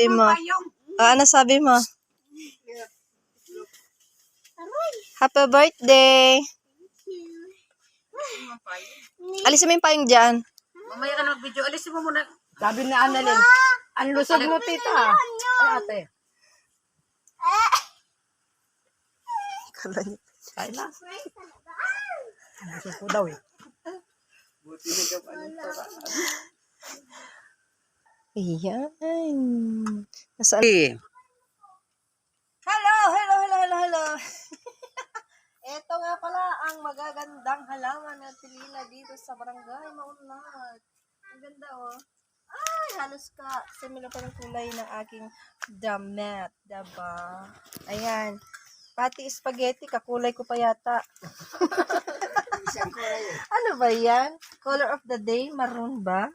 birthday mo? Ano sabi mo? Happy birthday! Alisin mo yung payong dyan. Mamaya ka na mag-video. Alisin mo muna. Sabi na Annalyn, ang lusog mo, tita. Ay, ate. Kaya na. Ang lusog ko daw eh. Ayan. Nasaan? Hello. Ito nga pala ang magagandang halaman na pilila dito sa barangay Maunlad. Ang ganda oh. Ay, halos similar pa ng kulay ng aking damit, diba? Ayan. Pati spaghetti, kakulay ko pa yata. Ano ba yan? Color of the day, maroon ba?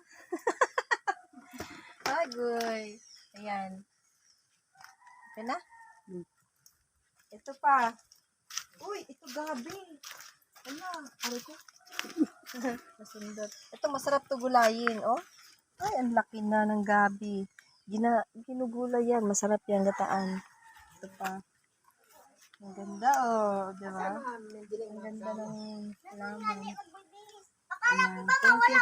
Agoy. Ayan. Okay na? Ito pa. Uy, ito gabi. Ano? Ano ko? Masundot. Ito masarap to gulayin, oh. Ay, ang laki na ng gabi. Ginugulay yan. Masarap yan, gataan. Ito pa. Ang ganda, oh. Diba? Ang ganda ng halaman. Ayan. Thank you.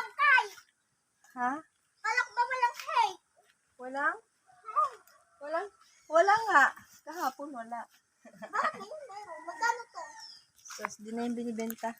Ha? Walang? Wala nga. Kahapon wala. Magkano to? Sos, di na yung binibenta.